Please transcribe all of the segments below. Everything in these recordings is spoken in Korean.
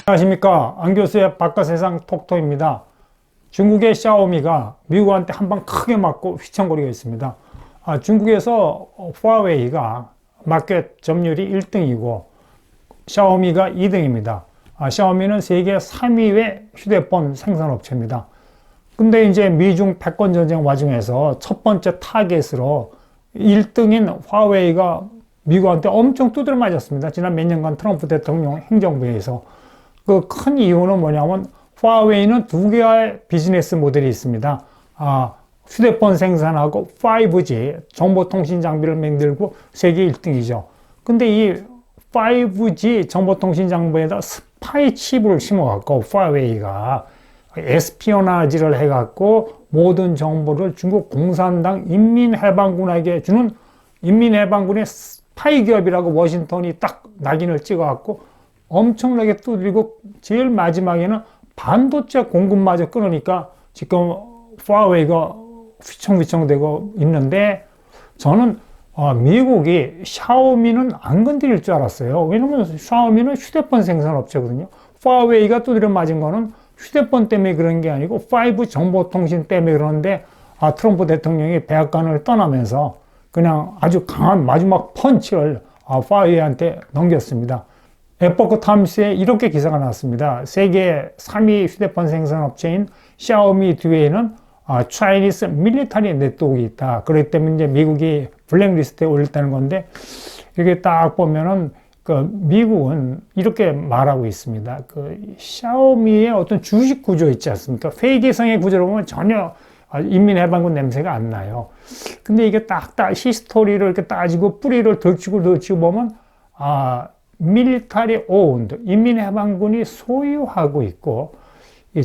안녕하십니까, 안 교수의 바깥세상 톡톡입니다. 중국의 샤오미가 미국한테 한 방 크게 맞고 휘청거리고 있습니다. 중국에서 화웨이가 마켓 점유율이 1등이고 샤오미가 2등입니다. 샤오미는 세계 3위의 휴대폰 생산업체입니다. 근데 이제 미중 패권 전쟁 와중에서 첫 번째 타겟으로 1등인 화웨이가 미국한테 엄청 두드려 맞았습니다. 지난 몇 년간 트럼프 대통령 행정부에서. 그 큰 이유는 뭐냐면 화웨이는 두 개의 비즈니스 모델이 있습니다. 휴대폰 생산하고 5G 정보통신 장비를 만들고 세계 1등이죠. 근데 이 5G 정보통신 장비에다 스파이 칩을 심어갖고 화웨이가 에스피오나지를 해갖고 모든 정보를 중국 공산당 인민해방군에게 주는 인민해방군의 스파이 기업이라고 워싱턴이 딱 낙인을 찍어갖고 엄청나게 두드리고 제일 마지막에는 반도체 공급마저 끊으니까 지금 화웨이가 휘청휘청 되고 있는데, 저는 미국이 샤오미는 안 건드릴 줄 알았어요. 왜냐면 샤오미는 휴대폰 생산업체거든요. 화웨이가 두드려 맞은 거는 휴대폰 때문에 그런 게 아니고 5 정보통신 때문에 그러는데, 트럼프 대통령이 백악관을 떠나면서 그냥 아주 강한 마지막 펀치를 화웨이한테 넘겼습니다. 에포크 타임스에 이렇게 기사가 나왔습니다. 세계 3위 휴대폰 생산업체인 샤오미 뒤에는 차이니스 밀리터리 네트워크가 있다. 그렇기 때문에 이제 미국이 블랙리스트에 올렸다는 건데, 이렇게 딱 보면은 미국은 이렇게 말하고 있습니다. 샤오미의 어떤 주식 구조 있지 않습니까? 회계성의 구조를 보면 전혀 인민해방군 냄새가 안 나요. 근데 이게 딱딱 히스토리를 이렇게 따지고 뿌리를 들추고 보면, 밀리터리 오운드, 인민해방군이 소유하고 있고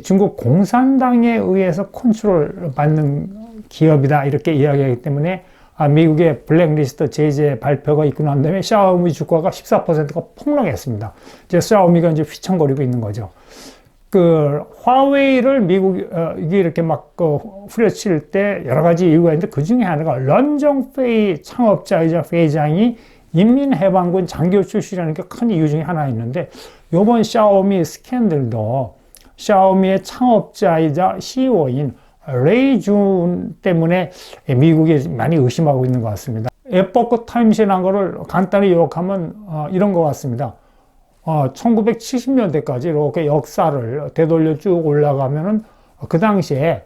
중국 공산당에 의해서 컨트롤 받는 기업이다, 이렇게 이야기하기 때문에 미국의 블랙리스트 제재 발표가 있고 난 다음에 샤오미 주가가 14%가 폭락했습니다. 이제 샤오미가 이제 휘청거리고 있는 거죠. 화웨이를 미국이 이렇게 막 후려칠 때 여러 가지 이유가 있는데, 그 중에 하나가 런정페이 창업자이자 회장이 인민해방군 장교 출신이라는 게 큰 이유 중에 하나 있는데, 이번 샤오미 스캔들도 샤오미의 창업자이자 CEO인 레이준 때문에 미국이 많이 의심하고 있는 것 같습니다. 에포크 타임스에 난 거를 간단히 요약하면 이런 것 같습니다. 1970년대까지 이렇게 역사를 되돌려 쭉 올라가면은 그 당시에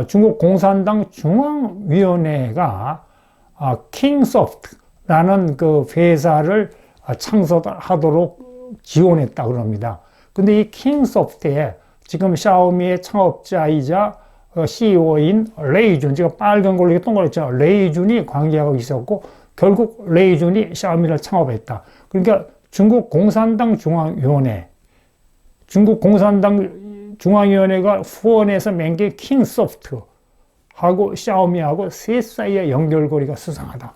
중국 공산당 중앙위원회가 킹소프트라는 그 회사를 창설하도록 지원했다 그럽니다. 근데 이 킹소프트에 지금 샤오미의 창업자이자 CEO인 레이준, 제가 빨간 걸로 이렇게 동그랗죠. 레이준이 관계하고 있었고, 결국 레이준이 샤오미를 창업했다. 그러니까 중국 공산당 중앙위원회가 후원해서 맨 게 킹소프트하고 샤오미하고 셋 사이의 연결고리가 수상하다.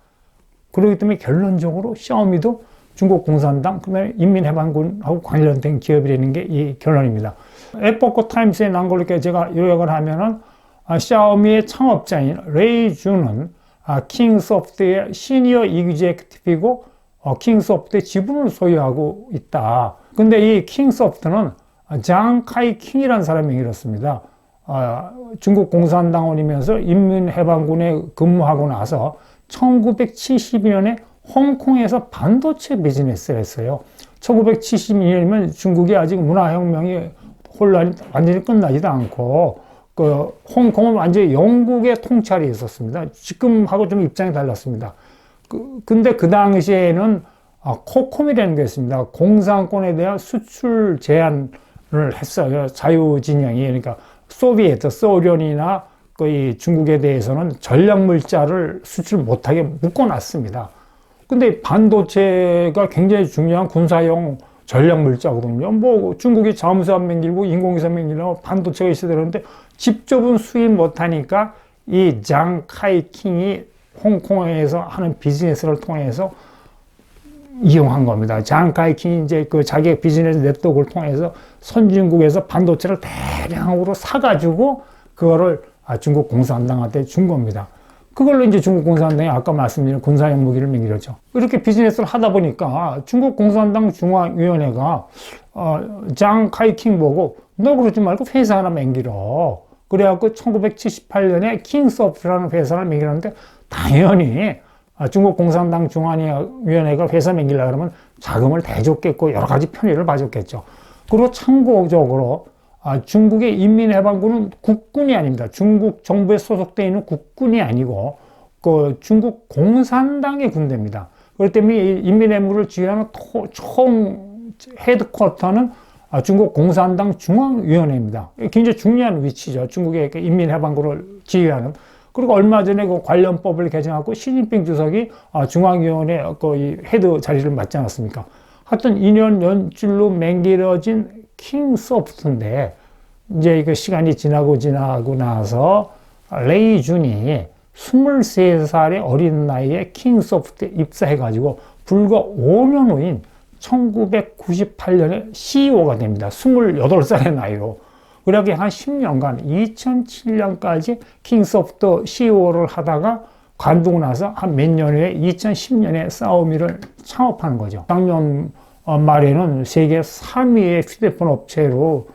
그렇기 때문에 결론적으로 샤오미도 중국 공산당, 그 다음에 인민해방군하고 관련된 기업이라는 게 이 결론입니다. 에포크 타임스에 난 걸 이렇게 제가 요약을 하면은, 샤오미의 창업자인 레이준은 킹소프트의 시니어 이그제큐티브이고 킹소프트의 지분을 소유하고 있다. 근데 이 킹소프트는 장 카이 킹이라는 사람이 이렇습니다. 중국 공산당원이면서 인민해방군에 근무하고 나서 1972년에 홍콩에서 반도체 비즈니스를 했어요. 1972년이면 중국이 아직 문화혁명이 혼란이 완전히 끝나지도 않고, 홍콩은 완전히 영국의 통찰이 있었습니다. 지금하고 좀 입장이 달랐습니다. 근데 그 당시에는 코콤이라는 게 있습니다. 공산권에 대한 수출 제한을 했어요. 자유진영이. 그러니까 소련이나 이 중국에 대해서는 전략물자를 수출 못하게 묶어놨습니다. 근데 반도체가 굉장히 중요한 군사용 전략물자거든요. 중국이 잠수함 만들고 인공위성 만들고 반도체가 있어야 되는데 직접은 수입 못하니까 이 장 카이킹이 홍콩에서 하는 비즈니스를 통해서 이용한 겁니다. 장 카이킹이 이제 자기의 비즈니스 네트워크를 통해서 선진국에서 반도체를 대량으로 사가지고 그거를 중국 공산당한테 준 겁니다. 그걸로 이제 중국 공산당이 아까 말씀드린 군사용 무기를 매기려죠. 이렇게 비즈니스를 하다 보니까 중국 공산당 중앙위원회가 장 카이킹 보고 너 그러지 말고 회사 하나 맹기러. 그래갖고 1978년에 킹소프트라는 회사를 맹기는데 당연히 중국 공산당 중앙위원회가 회사 맹기려고 그러면 자금을 대줬겠고 여러 가지 편의를 봐줬겠죠. 그리고 참고적으로 중국의 인민해방군은 국군이 아닙니다. 중국 정부에 소속되어 있는 국군이 아니고 그 중국 공산당의 군대입니다. 그렇기 때문에 인민해방을 지휘하는 총 헤드쿼터는 중국 공산당 중앙위원회입니다. 굉장히 중요한 위치죠. 중국의 인민해방군을 지휘하는. 그리고 얼마 전에 그 관련법을 개정하고 시진핑 주석이 중앙위원회 그 헤드 자리를 맡지 않았습니까? 하여튼 2년 연줄로 맹기려진 킹소프트인데 이제 이거 시간이 지나고 나서 레이준이 23살의 어린 나이에 킹소프트에 입사해가지고 불과 5년 후인 1998년에 CEO가 됩니다. 28살의 나이로. 그렇게 한 10년간 2007년까지 킹소프트 CEO를 하다가 관두고 나서 한 몇 년 후에 2010년에 샤오미를 창업하는 거죠. 작년 말에는 세계 3위의 휴대폰 업체로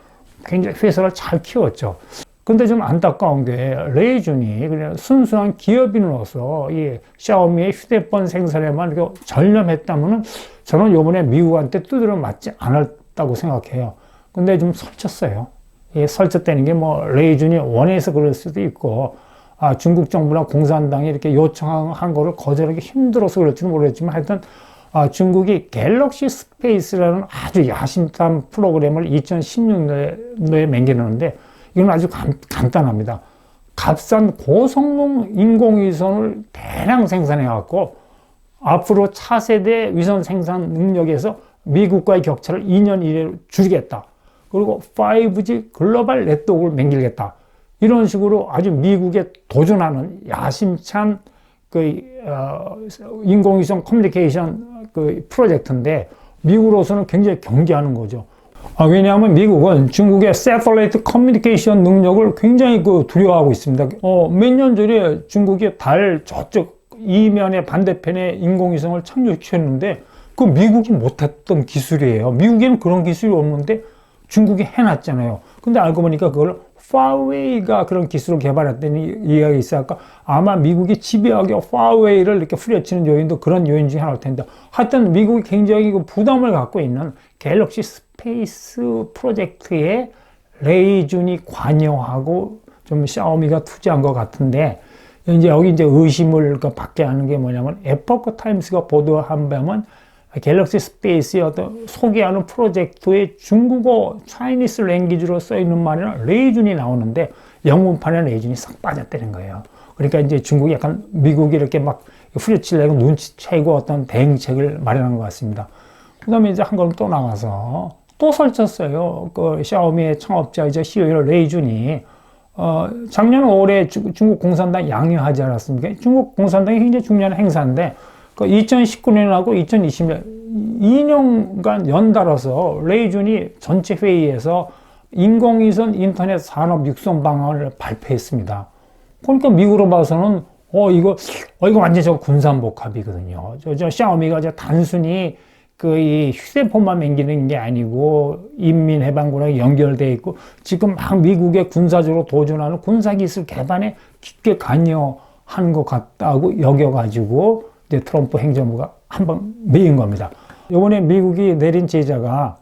굉장히 회사를 잘 키웠죠. 근데 좀 안타까운 게 레이준이 그냥 순수한 기업인으로서 이 샤오미의 휴대폰 생산에만 전념했다면은 저는 이번에 미국한테 두드려 맞지 않았다고 생각해요. 근데 좀 설쳤어요. 이 설쳤다는 게 뭐 레이준이 원해서 그럴 수도 있고 중국 정부나 공산당이 이렇게 요청한 거를 거절하기 힘들어서 그럴지는 모르겠지만 하여튼 중국이 갤럭시 스페이스라는 아주 야심찬 프로그램을 2016년도에 맹기는데 이건 아주 간단합니다. 값싼 고성능 인공위성을 대량 생산해 갖고 앞으로 차세대 위성 생산 능력에서 미국과의 격차를 2년 이내로 줄이겠다. 그리고 5G 글로벌 네트워크를 맹기겠다. 이런 식으로 아주 미국에 도전하는 야심찬 인공위성 커뮤니케이션 프로젝트인데 미국으로서는 굉장히 경계하는 거죠. 왜냐하면 미국은 중국의 새틀라이트 커뮤니케이션 능력을 굉장히 두려워하고 있습니다. 몇 년 전에 중국이 달 저쪽 이면의 반대편에 인공위성을 착륙시켰는데 그 미국이 못했던 기술이에요. 미국에는 그런 기술이 없는데 중국이 해놨잖아요. 근데 알고 보니까 그걸 파웨이가 그런 기술을 개발했다는 이야기가 있으니까 아마 미국이 집요하게 파웨이를 이렇게 후려치는 요인도 그런 요인 중에 하나일 텐데 하여튼 미국이 굉장히 부담을 갖고 있는 갤럭시 스페이스 프로젝트에 레이준이 관여하고 좀 샤오미가 투자한 것 같은데 이제 여기 이제 의심을 받게 하는 게 뭐냐면 에포크 타임스가 보도한 바면 갤럭시 스페이스의 어떤 소개하는 프로젝트의 중국어 차이니스 랭귀지로 써 있는 말에는 레이준이 나오는데 영문판에 레이준이 싹 빠졌다는 거예요. 그러니까 이제 중국이 약간 미국이 이렇게 막 후려치려고 눈치채고 어떤 대응책을 마련한 것 같습니다. 그 다음에 이제 한 걸음 또 나가서 또 설쳤어요. 샤오미의 창업자이자 CEO 레이준이 작년 5월에 중국 공산당 양효하지 않았습니까? 중국 공산당이 굉장히 중요한 행사인데 2019년하고 2020년 2년간 연달아서 레이준이 전체 회의에서 인공위성 인터넷 산업 육성 방안을 발표했습니다. 그러니까 미국으로 봐서는 이거 완전 저 군산복합이거든요. 저 샤오미가 단순히 이 휴대폰만 맹기는 게 아니고 인민해방군하고 연결되어 있고 지금 막 미국의 군사적으로 도전하는 군사기술 개발에 깊게 관여한 것 같다고 여겨가지고 트럼프 행정부가 한번 매인 겁니다. 이번에 미국이 내린 제재가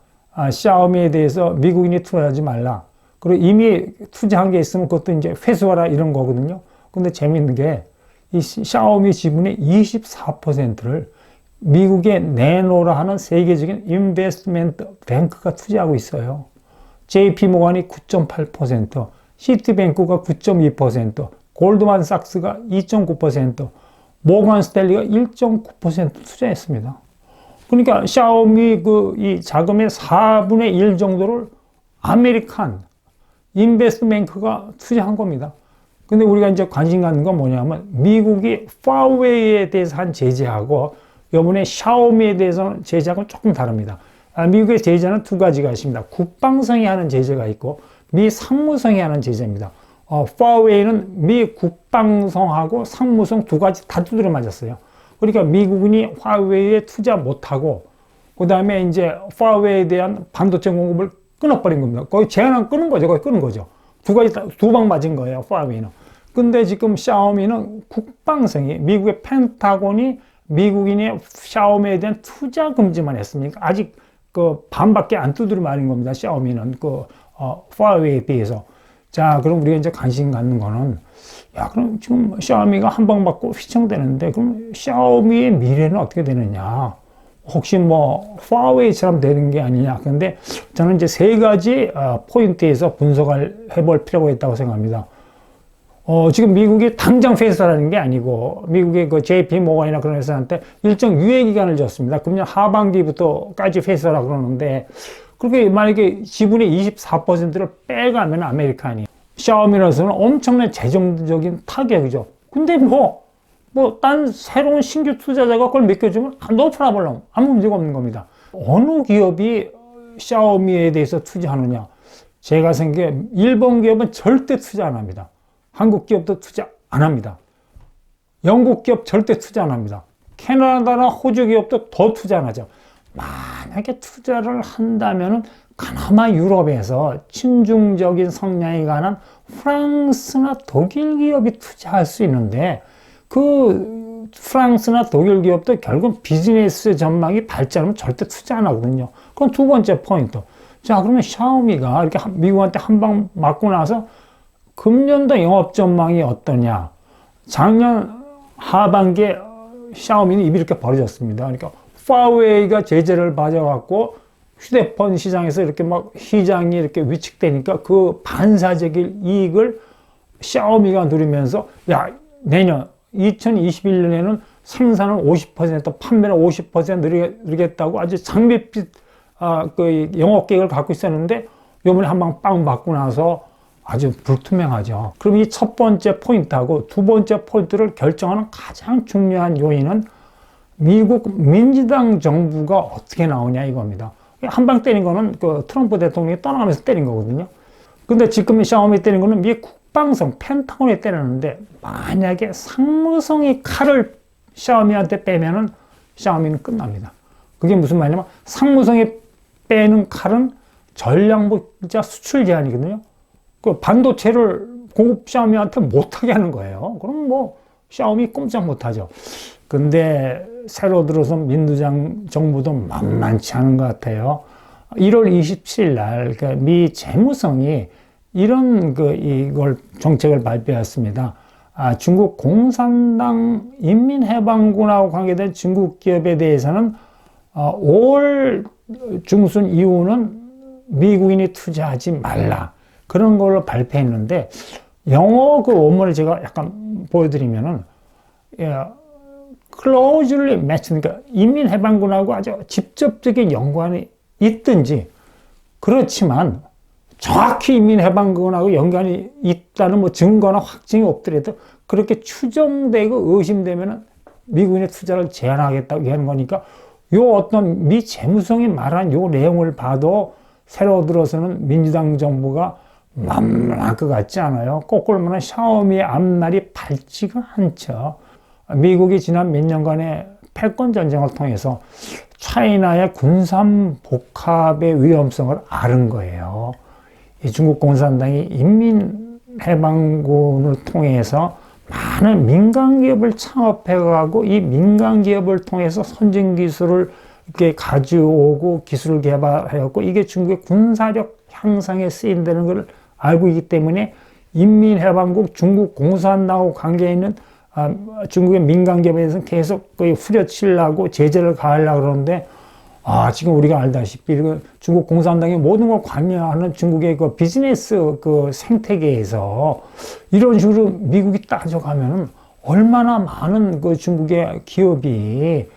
샤오미에 대해서 미국인이 투자하지 말라. 그리고 이미 투자한 게 있으면 그것도 이제 회수하라 이런 거거든요. 근데 재밌는 게 이 샤오미 지분의 24%를 미국에 내놓으라 하는 세계적인 인베스트먼트 뱅크가 투자하고 있어요. JP모건이 9.8%, 시티뱅크가 9.2%, 골드만삭스가 2.9%, 모건 스탠리가 1.9% 투자했습니다. 그러니까 샤오미 이 자금의 4분의 1 정도를 아메리칸 인베스트뱅크가 투자한 겁니다. 근데 우리가 이제 관심 갖는 건 뭐냐면 미국이 파웨이에 대해서 한 제재하고 이번에 샤오미에 대해서는 제재하고는 조금 다릅니다. 미국의 제재는 두 가지가 있습니다. 국방성이 하는 제재가 있고 미 상무성이 하는 제재입니다. 화웨이는 미 국방성하고 상무성 두 가지 다 두드려 맞았어요. 그러니까 미국인이 화웨이에 투자 못하고, 그 다음에 이제 화웨이에 대한 반도체 공급을 끊어버린 겁니다. 거의 제한을 끊은 거죠. 거의 끊은 거죠. 두 가지 두 방 맞은 거예요. 화웨이는. 근데 지금 샤오미는 국방성이, 미국의 펜타곤이 미국인의 샤오미에 대한 투자 금지만 했습니까? 아직 그 반밖에 안 두드려 맞은 겁니다. 샤오미는 화웨이에 비해서. 자, 그럼 우리가 이제 관심 갖는 거는, 야, 그럼 지금 샤오미가 한 방 맞고 휘청되는데, 그럼 샤오미의 미래는 어떻게 되느냐? 혹시 뭐, 화웨이처럼 되는 게 아니냐? 근데 저는 이제 세 가지 포인트에서 분석을 해볼 필요가 있다고 생각합니다. 지금 미국이 당장 회수하는 게 아니고, 미국의 그 JP 모건이나 그런 회사한테 일정 유예 기간을 줬습니다. 금년 하반기부터까지 회수하라 그러는데, 그렇게 만약에 지분의 24%를 빼가면 아메리칸이, 샤오미로서는 엄청난 재정적인 타격이죠. 근데 딴 새로운 신규 투자자가 그걸 맡겨주면 no problem, 아무 문제가 없는 겁니다. 어느 기업이 샤오미에 대해서 투자하느냐? 제가 생각해 일본 기업은 절대 투자 안 합니다. 한국 기업도 투자 안 합니다. 영국 기업 절대 투자 안 합니다. 캐나다나 호주 기업도 더 투자 안 하죠. 만약에 투자를 한다면은 그나마 유럽에서 친중적인 성향이 강한 프랑스나 독일 기업이 투자할 수 있는데, 그 프랑스나 독일 기업도 결국 비즈니스 전망이 발전하면 절대 투자 안 하거든요. 그럼 두 번째 포인트. 자, 그러면 샤오미가 이렇게 미국한테 한 방 맞고 나서 금년도 영업 전망이 어떠냐? 작년 하반기에 샤오미는 입이 이렇게 벌어졌습니다. 그러니까 화웨이가 제재를 받아갖고 휴대폰 시장에서 이렇게 막 시장이 이렇게 위축되니까 그 반사적인 이익을 샤오미가 누리면서, 야, 내년 2021년에는 생산을 50%, 판매를 50% 늘리겠다고 아주 장밋빛 그 영업 계획을 갖고 있었는데, 요번에 한 방 빵 맞고 나서 아주 불투명하죠. 그럼 이 첫 번째 포인트하고 두 번째 포인트를 결정하는 가장 중요한 요인은 미국 민주당 정부가 어떻게 나오냐 이겁니다. 한 방 때린 거는 그 트럼프 대통령이 떠나가면서 때린 거거든요. 근데 지금 샤오미 때린 거는 미 국방성, 펜타곤에 때렸는데, 만약에 상무성이 칼을 샤오미한테 빼면은 샤오미는 끝납니다. 그게 무슨 말이냐면, 상무성이 빼는 칼은 전략물자 수출 제한이거든요. 그 반도체를 고급 샤오미한테 못하게 하는 거예요. 그럼 뭐 샤오미 꼼짝 못하죠. 근데 새로 들어서 민주당 정부도 만만치 않은 것 같아요. 1월 27일 날, 그러니까 미 재무성이 이런 이걸 정책을 발표했습니다. 중국 공산당 인민해방군하고 관계된 중국 기업에 대해서는 5월 중순 이후는 미국인이 투자하지 말라. 그런 걸로 발표했는데, 영어 그 원문을 제가 약간 보여드리면은, closely match, 그러니까 인민해방군하고 아주 직접적인 연관이 있든지, 그렇지만 정확히 인민해방군하고 연관이 있다는 뭐 증거나 확증이 없더라도 그렇게 추정되고 의심되면은 미국인의 투자를 제한하겠다고 하는 거니까, 요 어떤 미 재무성이 말한 요 내용을 봐도 새로 들어서는 민주당 정부가 만만할 것 같지 않아요. 거꾸로 말하면 샤오미의 앞날이 밝지가 않죠. 미국이 지난 몇 년간의 패권 전쟁을 통해서 차이나의 군산 복합의 위험성을 앓은 거예요. 이 중국 공산당이 인민해방군을 통해서 많은 민간 기업을 창업해가고, 이 민간 기업을 통해서 선진 기술을 이렇게 가져오고 기술을 개발하였고, 이게 중국의 군사력 향상에 쓰인다는 걸 알고 있기 때문에 인민해방국 중국 공산당하고 관계 있는 중국의 민간 기업에 대해서는 계속 거의 후려치려고 제재를 가하려고 그러는데, 지금 우리가 알다시피 중국 공산당이 모든 걸 관여하는 중국의 그 비즈니스 그 생태계에서 이런 식으로 미국이 따져가면은 얼마나 많은 그 중국의 기업이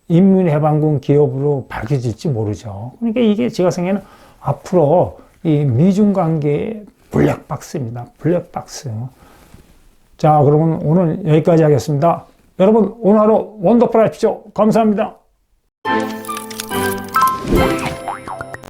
인민해방군 기업으로 밝혀질지 모르죠. 그러니까 이게 제가 생각에는 앞으로 이 미중 관계의 블랙박스입니다. 블랙박스. 자, 그러면 오늘 여기까지 하겠습니다. 여러분, 오늘 하루 원더풀 하십시오. 감사합니다.